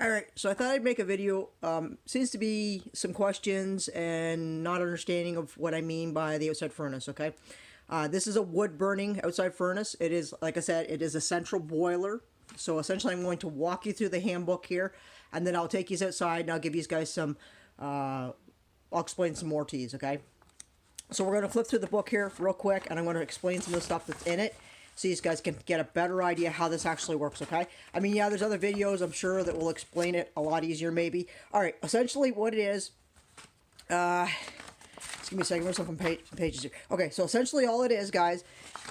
Alright, so I thought I'd make a video. Seems to be some questions and not understanding of what I mean by the outside furnace, okay? This is a wood burning outside furnace. It is, like I said, it is a central boiler. So essentially I'm going to walk you through the handbook here, and then I'll take you outside and I'll give you guys some, I'll explain some more to you, okay? So we're going to flip through the book here real quick, and I'm going to explain some of the stuff that's in it, so you guys can get a better idea how this actually works, okay? I mean, yeah, there's other videos, I'm sure, that will explain it a lot easier, maybe. Alright, essentially what it is, just give me a second, there's some pages here. Okay, so essentially all it is, guys,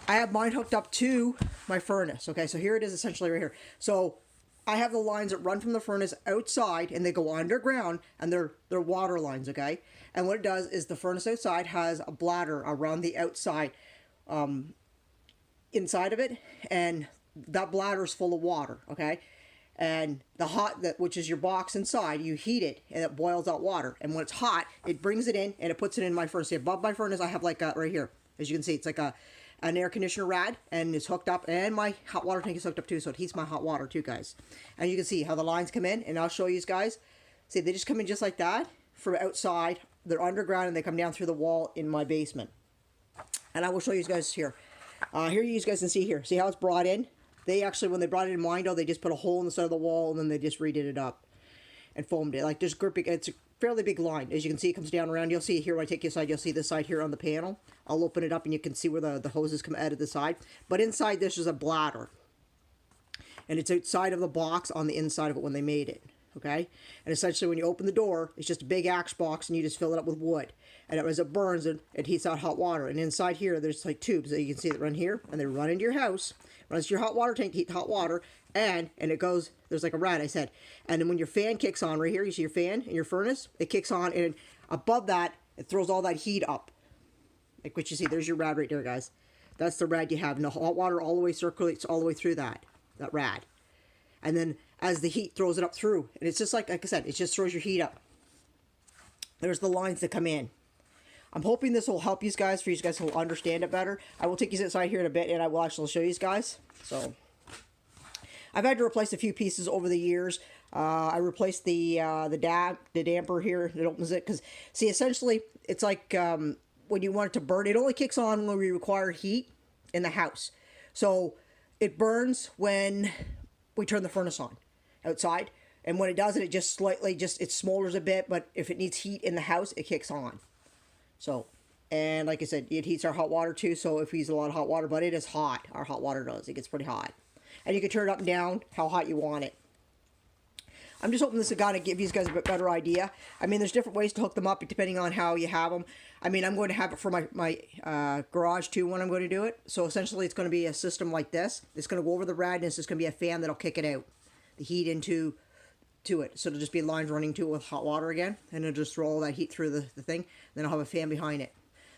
I have mine hooked up to my furnace, okay? So here it is essentially right here. So I have the lines that run from the furnace outside, and they go underground, and they're water lines, okay? And what it does is the furnace outside has a bladder around the outside, inside of it, and that bladder is full of water, okay? And the hot, which is your box inside, you heat it, and it boils out water. And when it's hot, it brings it in, and it puts it in my furnace. See, above my furnace, I have like a, right here, as you can see, it's like an air conditioner rad, and it's hooked up, and my hot water tank is hooked up too, so it heats my hot water too, guys. And you can see how the lines come in, and I'll show you guys. See, they just come in just like that from outside. They're underground, and they come down through the wall in my basement. And I will show you guys here. Here you guys can see here. See how it's brought in? They actually, when they brought it in Windo, they just put a hole in the side of the wall, and then they just redid it up and foamed it. Like, there's gripping. It's a fairly big line. As you can see, it comes down around. You'll see it here when I take you aside. You'll see this side here on the panel. I'll open it up, and you can see where the hoses come out of the side. But inside this is a bladder. And it's outside of the box on the inside of it when they made it. Okay? And essentially, when you open the door, it's just a big axe box, and you just fill it up with wood. And as it burns, it heats out hot water. And inside here, there's like tubes that you can see that run here, and they run into your house, runs to your hot water tank, heat hot water, and it goes, there's like a rad, I said. And then when your fan kicks on right here, you see your fan in your furnace, it kicks on, and above that, it throws all that heat up. Like what you see, there's your rad right there, guys. That's the rad you have. And the hot water all the way circulates all the way through that rad. And then as the heat throws it up through, and it's just like I said, it just throws your heat up. There's the lines that come in. I'm hoping this will help you guys, for you guys to understand it better. I will take you inside here in a bit, and I will actually show you guys. So, I've had to replace a few pieces over the years. I replaced the damper here that opens it, because, see, essentially, it's like when you want it to burn, it only kicks on when we require heat in the house. So, it burns when we turn the furnace on outside, and when it does it, it just slightly, it smolders a bit, but if it needs heat in the house, it kicks on. So, and like I said, it heats our hot water too, so if we use a lot of hot water, but it is hot, our hot water does, it gets pretty hot. And you can turn it up and down, how hot you want it. I'm just hoping this is going to give you guys a bit better idea. I mean, there's different ways to hook them up depending on how you have them. I mean, I'm going to have it for my garage too when I'm going to do it. So essentially it's going to be a system like this. It's going to go over the rad, and it's just going to be a fan that'll kick it out. The heat into it. So it'll just be lines running to it with hot water again, and it'll just throw all that heat through the thing. Then I'll have a fan behind it.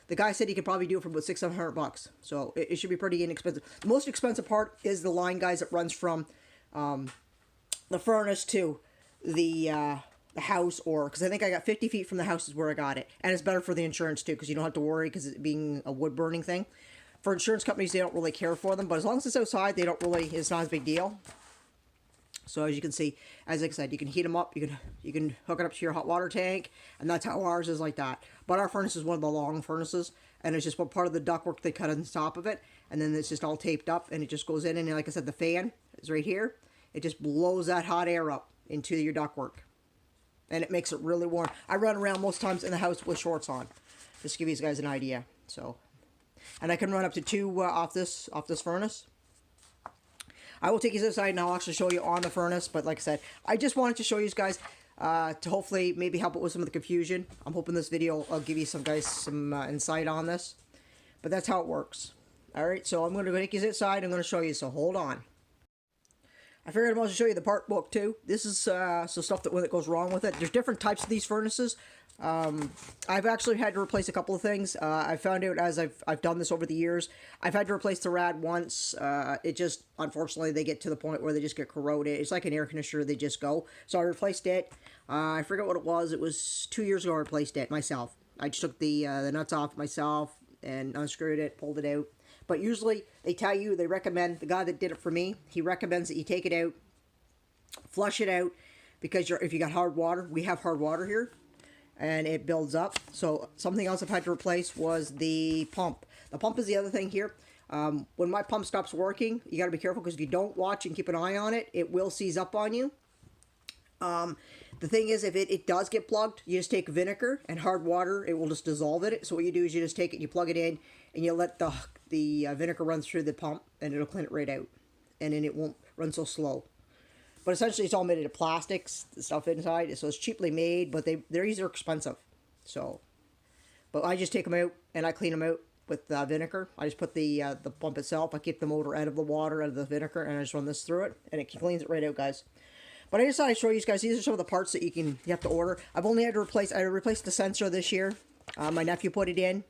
The guy said he could probably do it for about $600-700, so it should be pretty inexpensive. The most expensive part is the line, guys, that runs from the furnace to the house, or because I think I got 50 feet from the house is where I got it, and it's better for the insurance too, because you don't have to worry, because it being a wood burning thing. For insurance companies, they don't really care for them, but as long as it's outside, they don't really. It's not a big deal. So as you can see, as I said, you can heat them up, you can hook it up to your hot water tank, and that's how ours is like that. But our furnace is one of the long furnaces, and it's just one part of the ductwork they cut on top of it, and then it's just all taped up, and it just goes in, and like I said, the fan is right here. It just blows that hot air up into your ductwork, and it makes it really warm. I run around most times in the house with shorts on, just to give you guys an idea. So, and I can run up to 2 off this furnace. I will take you to the side, and I'll actually show you on the furnace. But like I said, I just wanted to show you guys to hopefully maybe help with some of the confusion. I'm hoping this video will give you some insight on this. But that's how it works. Alright, so I'm going to take you to the side. I'm going to show you, so hold on. I figured I'd also show you the part book too. This is some stuff that when it goes wrong with it. There's different types of these furnaces. I've actually had to replace a couple of things. I found out as I've done this over the years. I've had to replace the rad once. It just, unfortunately, they get to the point where they just get corroded. It's like an air conditioner, they just go. So I replaced it. I forget what it was. It was 2 years ago I replaced it myself. I just took the nuts off myself and unscrewed it, pulled it out. But usually they tell you, they recommend, the guy that did it for me, he recommends that you take it out, flush it out, because if you got hard water, we have hard water here, and it builds up. So something else I've had to replace was the pump. The pump is the other thing here. When my pump stops working, you got to be careful, because if you don't watch and keep an eye on it, it will seize up on you. The thing is, if it does get plugged, you just take vinegar and hard water, it will just dissolve it. So what you do is you just take it, you plug it in, and you let the vinegar run through the pump, and it'll clean it right out. And then it won't run so slow. But essentially, it's all made out of plastics, the stuff inside. So it's cheaply made, but these are expensive. So, but I just take them out, and I clean them out with vinegar. I just put the pump itself, I keep the motor out of the water, out of the vinegar, and I just run this through it, and it cleans it right out, guys. But I decided to show you guys, these are some of the parts that you have to order. I've only had to replace, I replaced the sensor this year. My nephew put it in.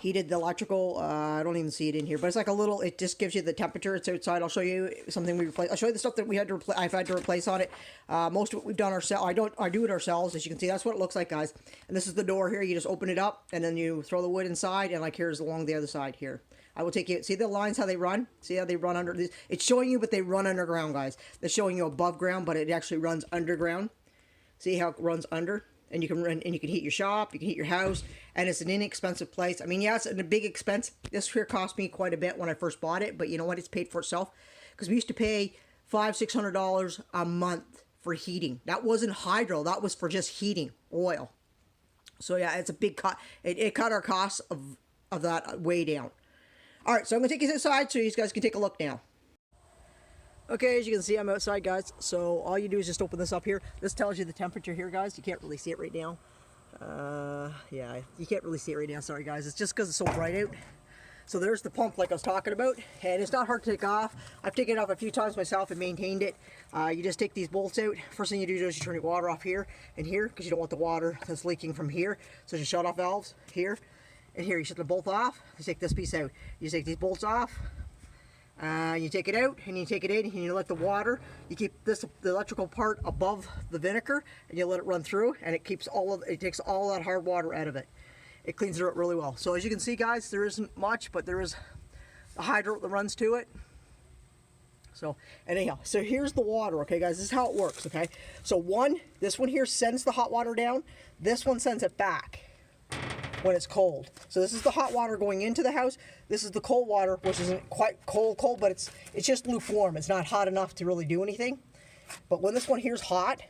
He did the electrical, I don't even see it in here, but it's like a little, it just gives you the temperature. It's outside. I'll show you something we replaced. I'll show you the stuff that we had to replace, I've had to replace on it. Most of it we've done ourselves. I do it ourselves, as you can see. That's what it looks like, guys. And this is the door here. You just open it up, and then you throw the wood inside, and like here's along the other side here. I will take you, see the lines, how they run? See how they run under this? It's showing you, but they run underground, guys. They're showing you above ground, but it actually runs underground. See how it runs under? And you can run, and you can heat your shop, you can heat your house, and it's an inexpensive place. I mean, yeah, it's a big expense. This here cost me quite a bit when I first bought it, but you know what? It's paid for itself, because we used to pay $500-600 a month for heating. That wasn't hydro. That was for just heating oil. So yeah, it's a big cut. It cut our costs of that way down. All right, so I'm gonna take you inside so you guys can take a look now. Okay, as you can see, I'm outside, guys. So all you do is just open this up here. This tells you the temperature here, guys. You can't really see it right now. Yeah, you can't really see it right now. Sorry, guys. It's just because it's so bright out. So there's the pump like I was talking about. And it's not hard to take off. I've taken it off a few times myself and maintained it. You just take these bolts out. First thing you do is you turn your water off here and here, because you don't want the water that's leaking from here. So just shut off valves here and here. You shut the bolt off. You take this piece out. You take these bolts off. You take it out, and you take it in, and you let the water, you keep the electrical part above the vinegar, and you let it run through, and it takes all that hard water out of it. It cleans it up really well. So as you can see, guys, there isn't much, but there is a hydrant that runs to it. So, anyhow, so here's the water, okay, guys? This is how it works, okay? So this one here sends the hot water down. This one sends it back when it's cold. So this is the hot water going into the house. This is the cold water, which isn't quite cold, but it's just lukewarm. It's not hot enough to really do anything. But when this one here is hot,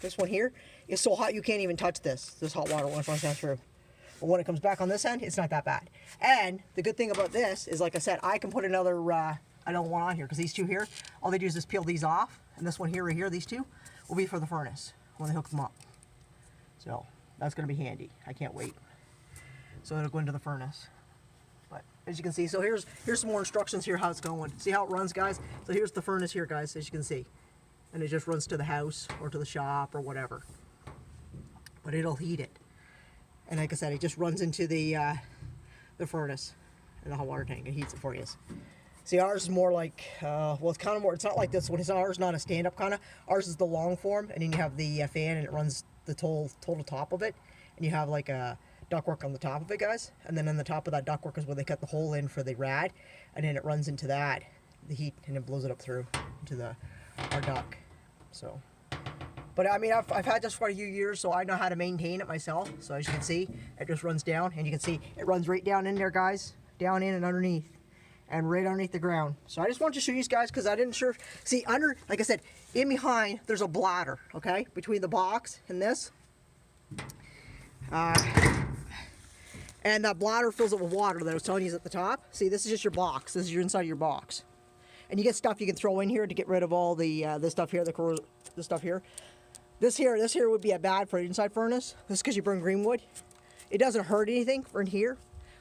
this one here is so hot you can't even touch this hot water when it runs down through. But when it comes back on this end, it's not that bad. And the good thing about this is, like I said, I can put another one on here, because these two here, all they do is just peel these off, and this one here, right here, these two, will be for the furnace when they hook them up. So that's going to be handy. I can't wait. So it'll go into the furnace. But as you can see, so here's some more instructions here how it's going. See how it runs, guys? So here's the furnace here, guys, as you can see. And it just runs to the house or to the shop or whatever. But it'll heat it. And like I said, it just runs into the furnace and the hot water tank. It heats it for you. See, ours is more like, well, it's kind of more, it's not like this one. Ours not a stand-up kind of. Ours is the long form, and then you have the fan, and it runs the total top of it. And you have like a ductwork on the top of it, guys, and then on the top of that ductwork is where they cut the hole in for the rad, and then it runs into that, the heat, and it blows it up through into our duct. So, but I mean, I've had this for a few years, so I know how to maintain it myself. So as you can see, it just runs down, and you can see it runs right down in there, guys, down in and underneath, and right underneath the ground. So I just wanted to show you guys, because I didn't see under, like I said, in behind there's a bladder, okay, between the box and this. And that bladder fills it with water that I was telling you is at the top. See, this is just your box. This is your inside of your box. And you get stuff you can throw in here to get rid of all the this stuff here, this stuff here. This here would be a bad for an inside furnace. This is because you burn green wood. It doesn't hurt anything for in here.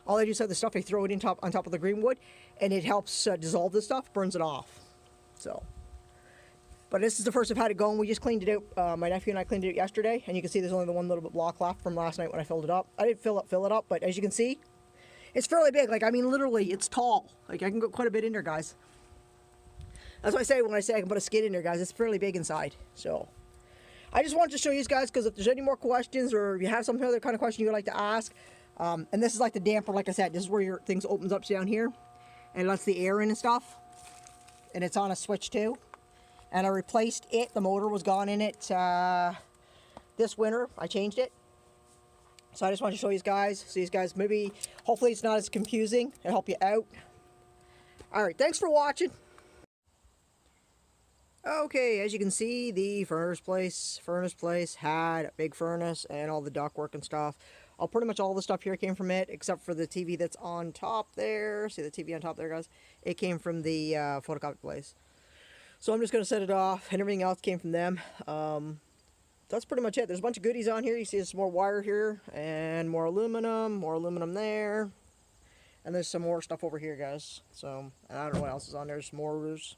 All I do is have the stuff, I throw it on top of the green wood, and it helps dissolve this stuff, burns it off. So. But this is the first I've had it going. We just cleaned it out. My nephew and I cleaned it out yesterday, and you can see there's only the one little bit block left from last night when I filled it up. I didn't fill it up, but as you can see, it's fairly big. Like, I mean, literally, it's tall. Like, I can go quite a bit in there, guys. That's what I say when I say I can put a skid in there, guys. It's fairly big inside. So, I just wanted to show you guys, because if there's any more questions, or if you have some other kind of question you would like to ask, and this is like the damper, like I said, this is where your things opens up down here, and it lets the air in and stuff, and it's on a switch too. and I replaced it. The motor was gone in it this winter. I changed it. So I just wanted to show you guys, so you guys maybe, hopefully it's not as confusing and help you out. Alright, thanks for watching. Okay, as you can see, the furnace place had a big furnace and all the ductwork and stuff. Pretty much all the stuff here came from it, except for the TV that's on top there. See the TV on top there, guys? It came from the photocopy place. So I'm just going to set it off, and everything else came from them. That's pretty much it. There's a bunch of goodies on here. You see there's some more wire here, and more aluminum there. And there's some more stuff over here, guys. So, I don't know what else is on there. There's more roofs.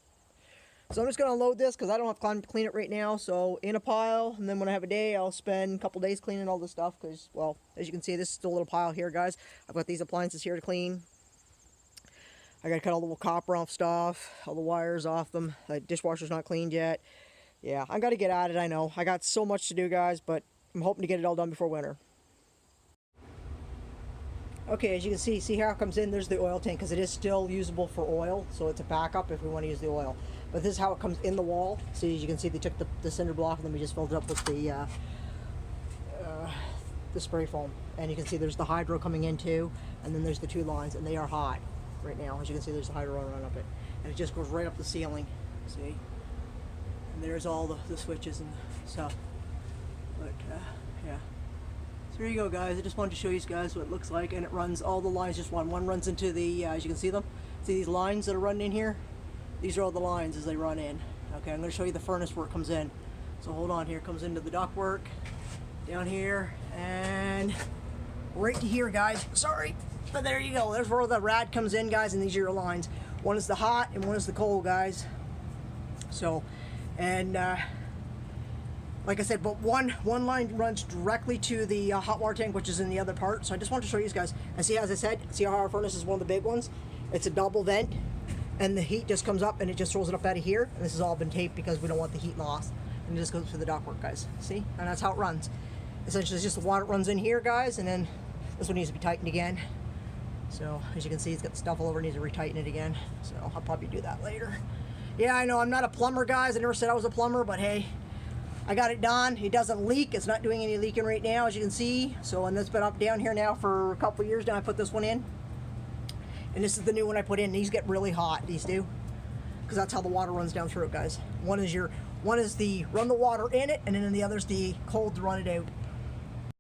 So I'm just going to unload this because I don't have time to clean it right now. So in a pile, and then when I have a day, I'll spend a couple days cleaning all this stuff. Because, well, as you can see, this is still a little pile here, guys. I've got these appliances here to clean. I got to cut all the little copper off stuff, all the wires off them. The dishwasher's not cleaned yet. Yeah, I got to get at it, I know. I got so much to do, guys, but I'm hoping to get it all done before winter. Okay, as you can see how it comes in. There's the oil tank because it is still usable for oil, so it's a backup if we want to use the oil. But this is how it comes in the wall. See, as you can see, they took the cinder block and then we just filled it up with the spray foam. And you can see there's the hydro coming in too, and then there's the two lines, and they are hot right now. As you can see, there's the hydro running up it, and it just goes right up the ceiling. See, and there's all the switches and stuff. But yeah. So there you go, guys. I just wanted to show you guys what it looks like, and it runs all the lines. Just one runs into the as you can see them. See these lines that are running in here? These are all the lines as they run in. Okay, I'm going to show you the furnace where it comes in. So hold on, here it comes into the ductwork, down here, and right to here, guys. Sorry, but there you go. There's where the rad comes in, guys, and these are your lines. One is the hot and one is the cold, guys. So, and like I said, but one line runs directly to the hot water tank, which is in the other part. So I just want to show you guys. And see, as I said, see how our furnace is one of the big ones? It's a double vent. And the heat just comes up and it just throws it up out of here. And this has all been taped because we don't want the heat loss. And it just goes through the ductwork, guys. See? And that's how it runs. Essentially, it's just the water runs in here, guys. And then this one needs to be tightened again. So, as you can see, it's got stuff all over. It needs to retighten it again. So, I'll probably do that later. Yeah, I know I'm not a plumber, guys. I never said I was a plumber. But, hey, I got it done. It doesn't leak. It's not doing any leaking right now, as you can see. So, and it's been up down here now for a couple years now. I put this one in. And this is the new one I put in. These get really hot, these do. Because that's how the water runs down through it, guys. One is the run the water in it, and then the other's the cold to run it out.